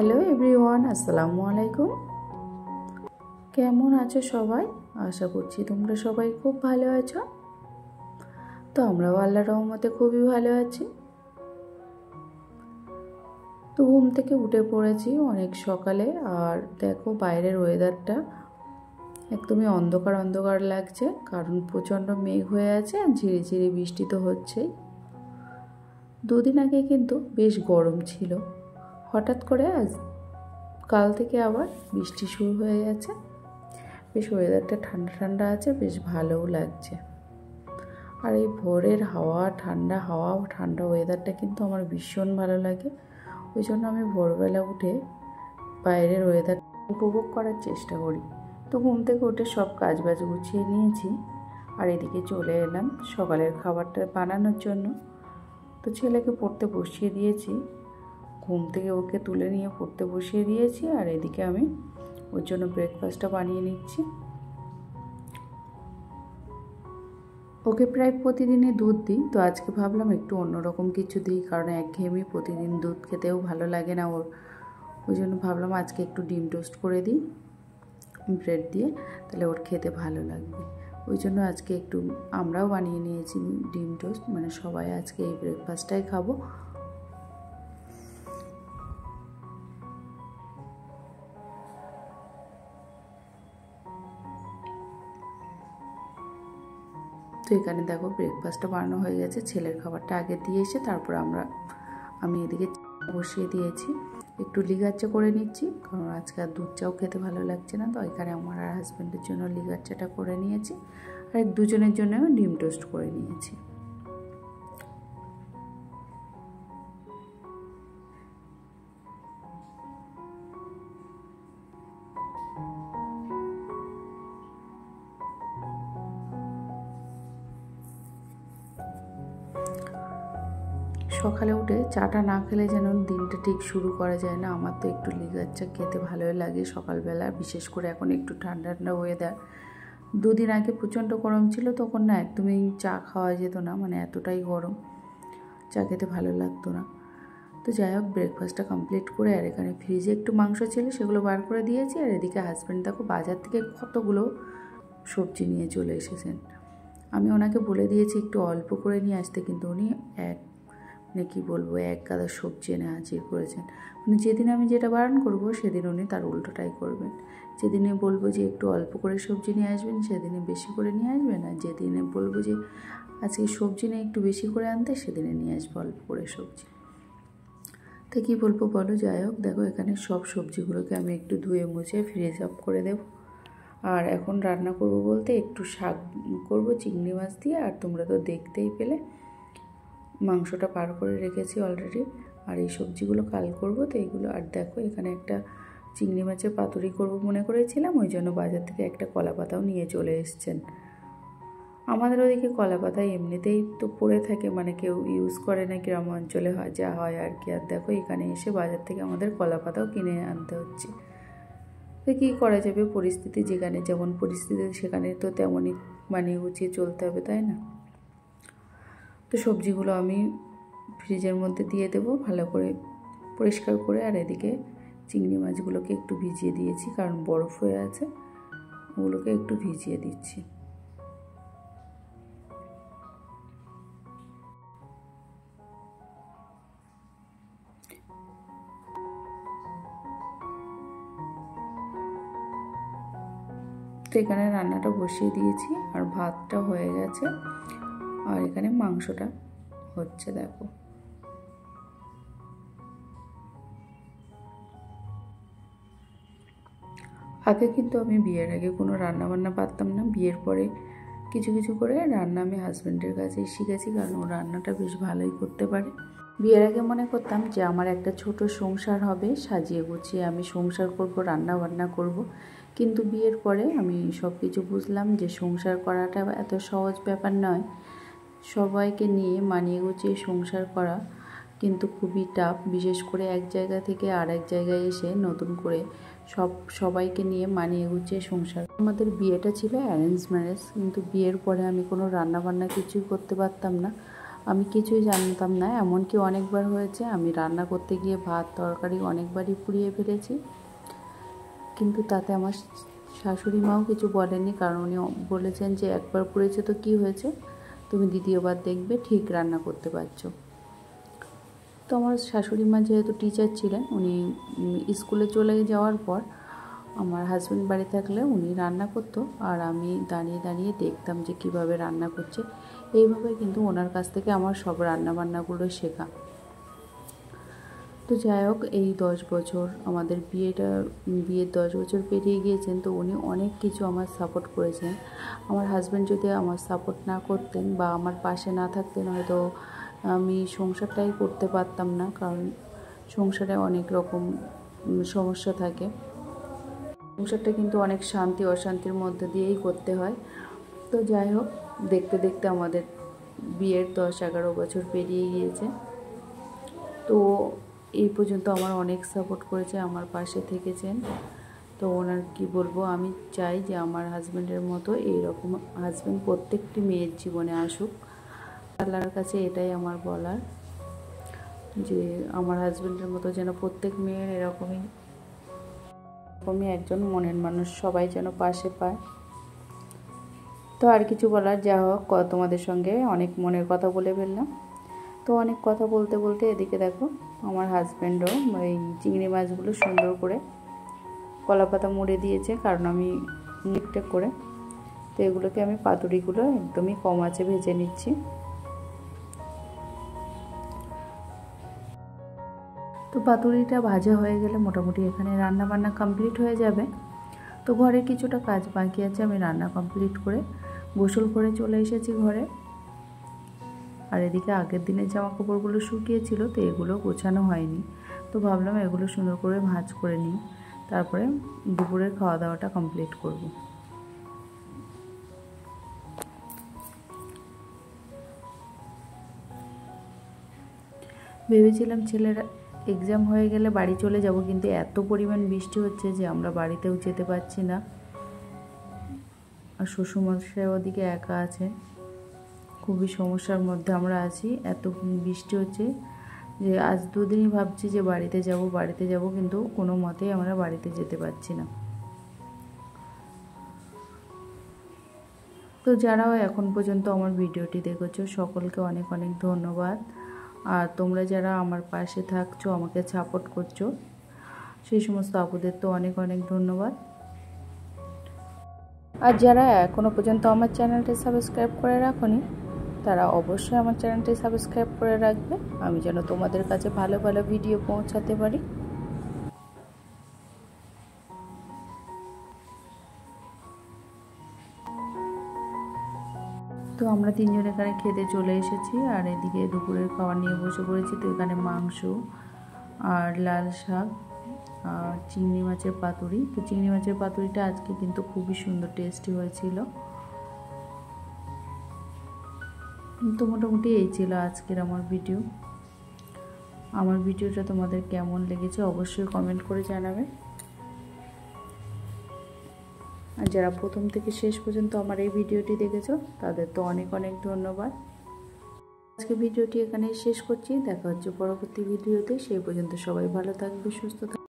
Hello everyone, আসসালামু আলাইকুম। কেমন আছো সবাই? আশা করছি তোমরা সবাই খুব ভালো আছো। তো আমরাও আল্লাহর রহমতে খুবই ভালো আছি। তো ঘুম থেকে উঠে পড়েছি অনেক সকালে, আর দেখো বাইরের ওয়েদারটা একদমই অন্ধকার অন্ধকার লাগছে, কারণ প্রচণ্ড মেঘ হয়ে আছে আর ঝিরিঝিরি বৃষ্টি তো হচ্ছেই। দুদিন আগে কিন্তু বেশ গরম ছিল, হঠাৎ করে আজ কাল থেকে আবার বৃষ্টি শুরু হয়ে গেছে। বেশ ওয়েদারটা ঠান্ডা ঠান্ডা আছে, বেশ ভালোও লাগছে। আর এই ভোরের হাওয়া, ঠান্ডা ওয়েদারটা কিন্তু আমার ভীষণ ভালো লাগে। ওই জন্য আমি ভোরবেলা উঠে বাইরের ওয়েদার উপভোগ করার চেষ্টা করি। তো ঘুম থেকে উঠে সব কাজবাজ গুছিয়ে নিয়েছি, আর এদিকে চলে এলাম সকালের খাবারটা বানানোর জন্য। তো ছেলেকে পড়তে বসিয়ে দিয়েছি, ঘুম থেকে ওকে তুলে নিয়ে পড়তে বসিয়ে দিয়েছি, আর এদিকে আমি ওর জন্য ব্রেকফাস্টটা বানিয়ে নিচ্ছি। ওকে প্রায় প্রতিদিনই দুধ দিই, তো আজকে ভাবলাম একটু অন্যরকম কিছু দিই, কারণ একঘেয়েমি প্রতিদিন দুধ খেতেও ভালো লাগে না ওর। ওই জন্য ভাবলাম আজকে একটু ডিম টোস্ট করে দিই ব্রেড দিয়ে, তাহলে ওর খেতে ভালো লাগবে। ওই জন্য আজকে একটু আমরাও বানিয়ে নিয়েছি ডিম টোস্ট, মানে সবাই আজকে এই ব্রেকফাস্টটাই খাবো। তো এখানে দেখো ব্রেকফাস্টটা বানানো হয়ে গেছে, ছেলের খাবারটা আগে দিয়ে এসে তারপর আমি এদিকে বসিয়ে দিয়েছি। একটু লিগার চা করে নিচ্ছি, কারণ আজকে আর দুধ চাও খেতে ভালো লাগছে না। তো এখানে আমার আর হাজব্যান্ডের জন্য লিগার চাটা করে নিয়েছি, আর দুজনের জন্য ডিম টোস্ট করে নিয়েছি। সকালে উঠে চাটা না খেলে যেন দিনটা ঠিক শুরু করা যায় না। আমার তো একটু লিগার চা খেতে ভালোই লাগে সকালবেলা, বিশেষ করে এখন একটু ঠান্ডা ঠান্ডা ওয়েদার। দুদিন আগে প্রচণ্ড গরম ছিল, তখন না একদমই চা খাওয়া যেত না, মানে এতটাই গরম, চা খেতে ভালো লাগতো না। তো যাই হোক, ব্রেকফাস্টটা কমপ্লিট করে, আর এখানে ফ্রিজে একটু মাংস ছিল সেগুলো বার করে দিয়েছি। আর এদিকে হাজব্যান্ড দেখো বাজার থেকে কতগুলো সবজি নিয়ে চলে এসেছেন। আমি ওনাকে বলে দিয়েছি একটু অল্প করে নিয়ে আসতে, কিন্তু উনি এক গাদা সবজি এনে হাজির করেছেন। মানে যেদিন আমি যেটা বারণ করব সেদিন উনি তার উল্টোটাই করবেন। যেদিনে বলবো যে একটু অল্প করে সবজি নিয়ে আসবেন সেদিনে বেশি করে নিয়ে আসবেন, আর যেদিনে বলবো যে আজকে সবজি নিয়ে একটু বেশি করে আনতে সেদিনে নিয়ে আসবো অল্প করে সবজি। তো কী বলবো বলো। যাই হোক, দেখো এখানে সব সবজিগুলোকে আমি একটু ধুয়ে মুছে ফ্রিজ অফ করে দেব। আর এখন রান্না করব বলতে একটু শাক করব চিংড়ি মাছ দিয়ে, আর তোমরা তো দেখতেই পেলে মাংসটা পার করে রেখেছি অলরেডি। আর এই সবজিগুলো কাল করব, তো এইগুলো। আর দেখো এখানে একটা চিংড়ি মাছের পাতুরি করব মনে করেছিলাম, ওই জন্য বাজার থেকে একটা কলা পাতাও নিয়ে চলে এসছেন। আমাদের ওদিকে কলা পাতা এমনিতেই তো পড়ে থাকে, মানে কেউ ইউজ করে না, গ্রাম অঞ্চলে হয় যা হয় আর কি। আর দেখো এখানে এসে বাজার থেকে আমাদের কলা পাতাও কিনে আনতে হচ্ছে। তো কী করা যাবে, পরিস্থিতি যেখানে যেমন পরিস্থিতি সেখানে তো তেমনই মানিয়ে গুছিয়ে চলতে হবে, তাই না? তো সবজিগুলো আমি ফ্রিজের মধ্যে দিয়ে দেবো ভালো করে পরিষ্কার করে। আর এদিকে চিংড়ি মাছগুলোকে একটু ভিজিয়ে দিয়েছি, কারণ বরফ হয়ে আছে, ওগুলোকে একটু ভিজিয়ে দিচ্ছি। তো এখানে রান্নাটা বসিয়ে দিয়েছি, আর ভাতটা হয়ে গেছে, আর এখানে মাংসটা হচ্ছে দেখো। আগে কিন্তু আমি বিয়ের আগে কোনো রান্না বান্না পারতাম না, বিয়ের পরে কিছু কিছু করে রান্না আমি হাজব্যান্ডের কাছেই শিখেছি, কারণ ও রান্নাটা বেশ ভালোই করতে পারে। বিয়ের আগে মনে করতাম যে আমার একটা ছোট সংসার হবে, সাজিয়ে গুছিয়ে আমি সংসার করব, রান্না বান্না করব। কিন্তু বিয়ের পরে আমি সব কিছু বুঝলাম যে সংসার করাটা এত সহজ ব্যাপার নয়। সবাইকে নিয়ে মানিয়ে গুছিয়ে সংসার করা কিন্তু খুবই টাফ, বিশেষ করে এক জায়গা থেকে আরেক জায়গায় এসে নতুন করে সবাইকে নিয়ে মানিয়ে গুছিয়ে সংসার। আমাদের বিয়েটা ছিল অ্যারেঞ্জ ম্যারেজ, কিন্তু বিয়ের পরে আমি কোনো রান্না বান্না কিছুই করতে পারতাম না। আমি কিছুই জানতাম না, এমনকি অনেকবার হয়েছে আমি রান্না করতে গিয়ে ভাত তরকারি অনেকবারই পুড়িয়ে ফেলেছি, কিন্তু তাতে আমার শাশুড়ি মাও কিছু বলেননি, কারণ উনি বলেছেন যে একবার পুড়েছে তো কী হয়েছে, তুমি দ্বিতীয়বার দেখবে ঠিক রান্না করতে পারছো। তো আমার শাশুড়ি মা যেহেতু টিচার ছিলেন, উনি স্কুলে চলে যাওয়ার পর আমার হাজব্যান্ড বাড়ি থাকলে উনি রান্না করতো, আর আমি দাঁড়িয়ে দাঁড়িয়ে দেখতাম যে কিভাবে রান্না করছে। এইভাবে কিন্তু ওনার কাছ থেকে আমার সব রান্নাবান্নাগুলো শেখা। তো যাই হোক, এই 10 বছর আমাদের বিয়ের 10 বছর পেরিয়ে গিয়েছেন, তো উনি অনেক কিছু আমার সাপোর্ট করেছেন। আমার হাজব্যান্ড যদি আমার সাপোর্ট না করতেন বা আমার পাশে না থাকতেন, হয়তো আমি সংসারটাই করতে পারতাম না, কারণ সংসারে অনেক রকম সমস্যা থাকে। সংসারটা কিন্তু অনেক শান্তি অশান্তির মধ্যে দিয়েই করতে হয়। তো যাই হোক, দেখতে দেখতে আমাদের বিয়ের 10-11 বছর পেরিয়ে গিয়েছে। তো এই পর্যন্ত আমার অনেক সাপোর্ট করেছে, আমার পাশে থেকেছেন। তো ওনার কি বলবো, আমি চাই যে আমার হাজব্যান্ডের মতো এইরকম হাজব্যান্ড প্রত্যেকটি মেয়ের জীবনে আসুক। আল্লাহর কাছে এটাই আমার বলার, যে আমার হাজব্যান্ডের মতো যেন প্রত্যেক মেয়ের এরকমই একজন মনের মানুষ সবাই যেন পাশে পায়। তো আর কিছু বলার, যা হোক, তোমাদের সঙ্গে অনেক মনের কথা বলে ফেললাম। তো অনেক কথা বলতে বলতে এদিকে দেখো আমার হাজব্যান্ডও এই চিংড়ি মাছগুলো সুন্দর করে কলাপাতা মুড়ে দিয়েছে, কারণ আমি ঠিকঠাক করে। তো এগুলোকে আমি পাতুরিগুলো একদমই কম আঁচে ভেজে নিচ্ছি। তো পাতুরিটা ভাজা হয়ে গেলে মোটামুটি এখানে রান্না বান্না কমপ্লিট হয়ে যাবে। তো ঘরে কিছুটা কাজ বাকি আছে, আমি রান্না কমপ্লিট করে গোসল করে চলে এসেছি ঘরে। আর এদিকে আগের দিনের জামা কাপড়গুলো শুকিয়েছিল, তো এগুলো গোছানো হয়নি। তো ভাবলাম এগুলো সুন্দর করে ভাঁজ করে নিই, তারপরে দুপুরের খাওয়া দাওয়াটা কমপ্লিট করব। ভেবেছিলাম ছেলের এক্সাম হয়ে গেলে বাড়ি চলে যাব, কিন্তু এত পরিমাণ বৃষ্টি হচ্ছে যে আমরা বাড়িতেও যেতে পারছি না। আর শ্বশুরমশাই ওদিকে একা আছে, খুবই সমস্যার মধ্যে আমরা আছি। এত বৃষ্টি হচ্ছে যে আজ 2 দিনই ভাবছি যে বাড়িতে যাব, কিন্তু কোনো মতেই আমরা বাড়িতে যেতে পারছি না। তো যারাও এখন পর্যন্ত আমার ভিডিওটি দেখেছো সকলকে অনেক অনেক ধন্যবাদ। আর তোমরা যারা আমার পাশে থাকছো, আমাকে সাপোর্ট করছো, সেই সমস্ত আপুদের তো অনেক অনেক ধন্যবাদ। আর যারা এখনও পর্যন্ত আমার চ্যানেলটি সাবস্ক্রাইব করে রাখোনি, তারা অবশ্যই আমার চ্যানেলটি সাবস্ক্রাইব করে রাখবে, আমি যেন তোমাদের কাছে ভালো ভালো ভিডিও পৌঁছাতে পারি। তো আমরা 3 জন এখানে খেতে চলে এসেছি, আর এদিকে দুপুরের খাবার নিয়ে বসে পড়েছি। তো এখানে মাংস আর লাল শাক আর চিংড়ি মাছের পাতুরি। তো চিংড়ি মাছের পাতুরিটা আজকে কিন্তু খুবই সুন্দর টেস্টি হয়েছিল। তো মোটামুটি এই ছিল আজকের আমার ভিডিও। আমার ভিডিওটা তোমাদের কেমন লেগেছে অবশ্যই কমেন্ট করে জানাবে। আর যারা প্রথম থেকে শেষ পর্যন্ত আমার এই ভিডিওটি দেখেছো তাদের তো অনেক অনেক ধন্যবাদ। আজকে ভিডিওটি এখানেই শেষ করছি, দেখা হচ্ছে পরবর্তী ভিডিওতে। সেই পর্যন্ত সবাই ভালো থাকবে, সুস্থ থাকবে।